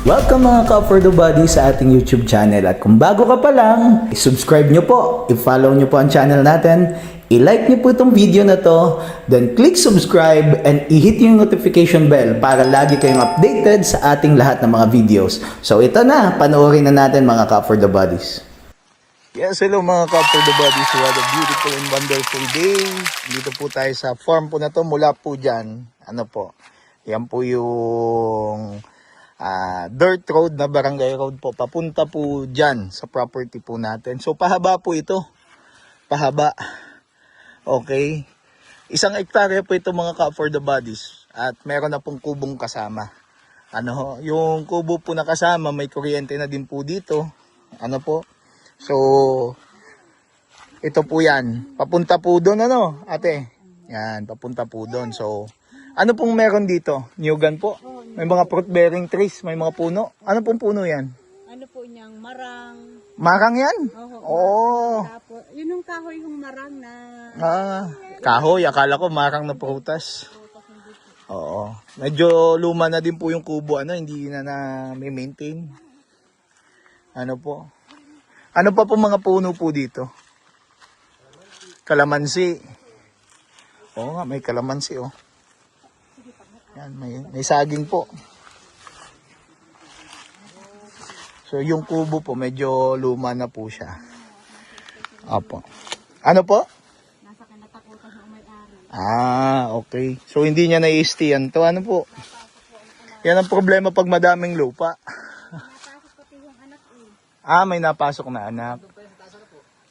Welcome mga ka-For The Body sa ating YouTube channel. At kung bago ka pa lang, i-subscribe nyo po, i-follow nyo po ang channel natin, i-like nyo po itong video na to, then click subscribe and i-hit yung notification bell para lagi kayong updated sa ating lahat ng mga videos. So ito na, panoorin na natin mga ka-For The Bodies. Yes, hello mga ka-For The Bodies. What a beautiful and wonderful day. Dito po tayo sa farm po na to, mula po dyan. Ano po, yan po yung dirt road na barangay road po, papunta po dyan sa property po natin. So pahaba po ito, pahaba. Okay, 1 hektarya po ito mga ka-For The Bodies, at meron na pong kubong kasama. Ano, yung kubo po na kasama, may kuryente na din po dito. Ano po, so ito po yan, papunta po doon, ano ate, yan, papunta po doon. So ano pong meron dito? Nyugan po. May mga fruit bearing trees, may mga puno. Ano pong puno yan? Ano po niyang marang. Marang yan? Oo. Tapos, yun yung kahoy yung marang na. Kahoy, akala ko marang na prutas. Oo. Medyo luma na din po yung kubo, ano, hindi na may maintain. Ano po? Ano pa po mga puno po dito? Kalamansi. Oo nga, may kalamansi oh. Yan, may saging po. So yung kubo po medyo luma na po siya. Opo. Ano po? Nasa kinatakutan ng may-ari. Okay. So hindi niya nai-stayan to. Ano po? Yan ang problema pag madaming lupa. Napasok pati yung anak eh. May napasok na anak.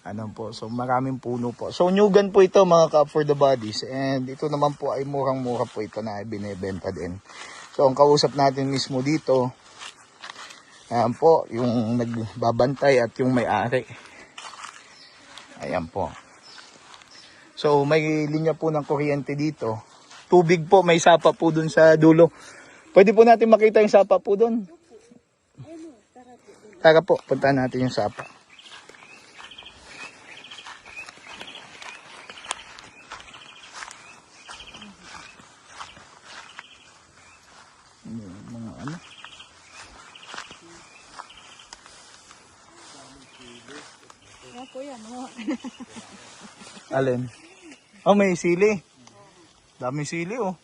Ano po? So maraming puno po. So nyugan po ito mga ka-For The Bodies. And ito naman po ay murang-mura po ito na binebenta din. So ang kausap natin mismo dito, ayan po, yung nagbabantay at yung may-ari. Ayan po. So may linya po ng kuryente dito. Tubig po, may sapa po dun sa dulo. Pwede po natin makita yung sapa po dun. Tara po, puntahan natin yung sapa. Mga ano? Ano po yan? Alin? May sili. Dami sili oh.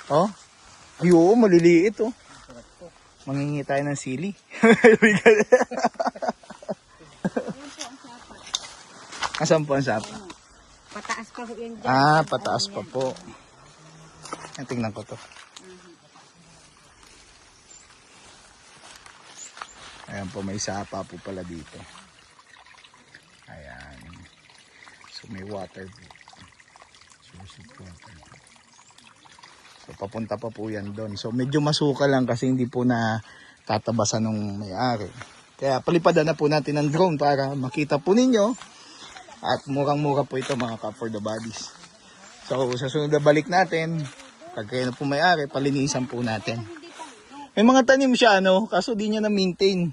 Oh? Ay oo, maliliit oh. Mangingi tayo ng sili. Asan po ang sapa? Pataas pa po yan dyan. Pataas pa po. Tingnan ko to. Ayan po, may sapa po pala dito. Ayan. So may water po. So papunta pa po yan doon. So medyo masuka lang kasi hindi po na tatabasan ng may-ari. Kaya palipadan na po natin ng drone para makita po ninyo. At murang-mura po ito mga ka-For The Bodies. So sa sunod na balik natin, pag kayo na po may-ari, palinisan po natin. May mga tanim siya ano, kaso di niya na-maintain.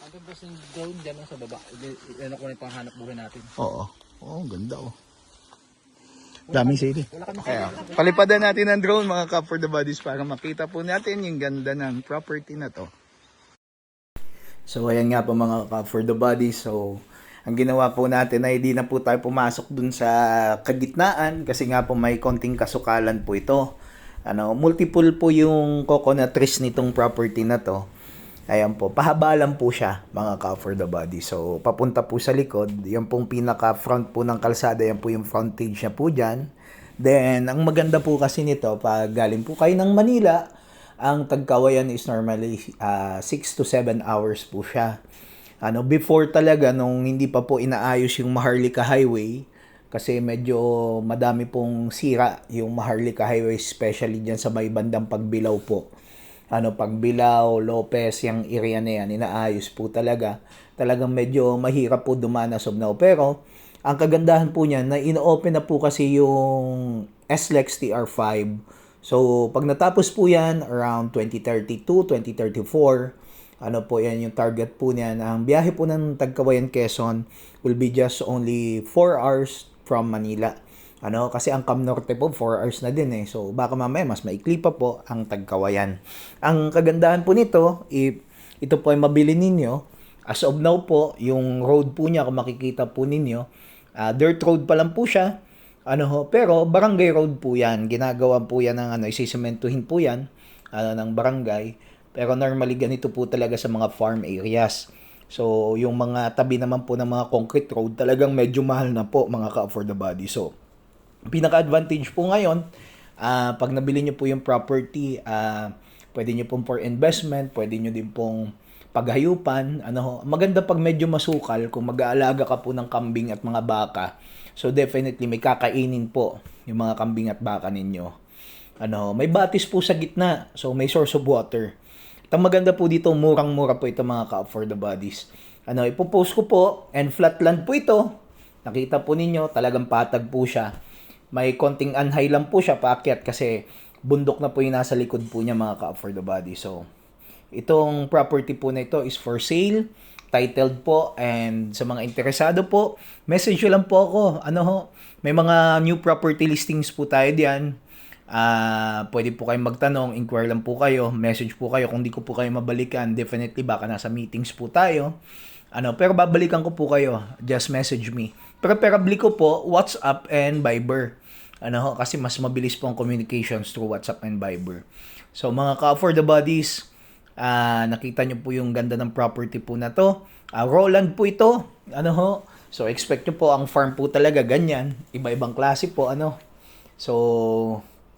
Ano ba yung drone dyan sa baba? Ano ko na yung panghanap buhay natin? Oo. Ganda oh. Daming sili. Kaya, palipadan natin ng drone mga ka-For The Bodies para makita po natin yung ganda ng property na to. So ayan nga po mga ka-For The Bodies. So Ang ginawa po natin ay hindi na po tayo pumasok dun sa kagitnaan kasi nga po may konting kasukalan po ito. Multiple po yung coconut trees nitong property na to. Ayan po, pahaba lang po siya mga ka-for the body. So, papunta po sa likod. Yan pong pinaka-front po ng kalsada. Yan po yung frontage niya po dyan. Then, ang maganda po kasi nito, pag galing po kayo ng Manila, ang Tagkawayan is normally 6 to 7 hours po siya. Before talaga, nung hindi pa po inaayos yung Maharlika Highway, kasi medyo madami pong sira yung Maharlika Highway, especially dyan sa may bandang Pagbilao po. Pagbilao, Lopez, yung area na yan, inaayos po talaga. Talagang medyo mahirap po dumaan as of now. Pero, ang kagandahan po niyan, na ino-open na po kasi yung SLEX TR5. So, pag natapos po yan, around 2032, 2034, po yan yung target po niyan. Ang biyahe po ng Tagkawayan, Quezon will be just only 4 hours from Manila. Kasi ang Cam Norte po 4 hours na din eh. So baka mamaya mas maikli pa po ang Tagkawayan. Ang kagandahan po nito, ito po ay mabili ninyo. As of now po, yung road po niya kung makikita po ninyo, dirt road pa lang po siya. Pero barangay road po yan. Ginagawa po yan ng isisementuhin po yan ng barangay. Pero normally ganito po talaga sa mga farm areas. So yung mga tabi naman po ng mga concrete road talagang medyo mahal na po mga ka-for the body. So pinaka-advantage po ngayon, pag nabili nyo po yung property, pwede nyo pong for investment, pwede nyo din pong paghayupan. Maganda pag medyo masukal, kung mag-aalaga ka po ng kambing at mga baka. So definitely may kakainin po yung mga kambing at baka ninyo. May batis po sa gitna, so may source of water. At ang maganda po dito, murang-mura po ito mga ka-for the bodies. Ipopost ko po, and flatland po ito. Nakita po ninyo, talagang patag po siya. May konting anhay lang po siya paakyat kasi bundok na po yung nasa likod po niya mga ka-for the body. So, itong property po na ito is for sale, titled po, and sa mga interesado po, message nyo lang po ako. May mga new property listings po tayo diyan. Pwede po kayong magtanong, inquire lang po kayo, message po kayo. Kung di ko po kayo mabalikan, definitely baka nasa meetings po tayo. Pero babalikan ko po kayo, just message me. Preferably ko po WhatsApp and Viber. Kasi mas mabilis po ang communications through WhatsApp and Viber. So mga ka-for the bodies, nakita nyo po yung ganda ng property po na to. Roland po ito. So expect nyo po ang farm po talaga ganyan. Iba-ibang klase po. So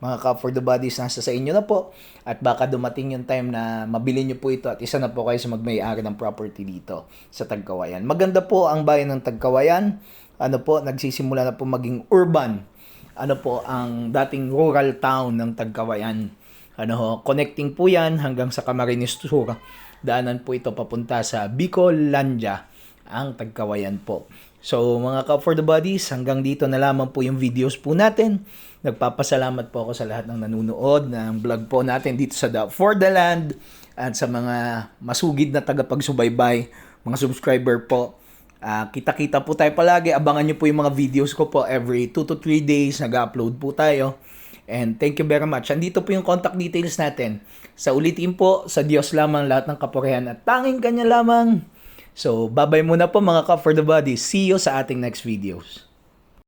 mga ka-for the bodies, nasa sa inyo na po. At baka dumating yung time na mabili nyo po ito at isa na po kayo sa magmay-ari ng property dito sa Tagkawayan. Maganda po ang bayan ng Tagkawayan. Nagsisimula na po maging urban. Ang dating rural town ng Tagkawayan. Connecting po yan hanggang sa Camarines Sur. Daanan po ito papunta sa Bicolandia, ang Tagkawayan po. So mga ka-for the bodies, hanggang dito na lamang po yung videos po natin. Nagpapasalamat po ako sa lahat ng nanunood ng vlog po natin dito sa For the Land at sa mga masugid na tagapagsubaybay, mga subscriber po. Kita-kita po tayo palagi. Abangan nyo po yung mga videos ko po every 2 to 3 days. Nag-upload po tayo. And thank you very much. Andito po yung contact details natin. Sa ulitin po, sa Diyos lamang lahat ng kapurihan at tanging Kanya lamang. So, bye-bye muna po mga ka-for the body. See you sa ating next videos.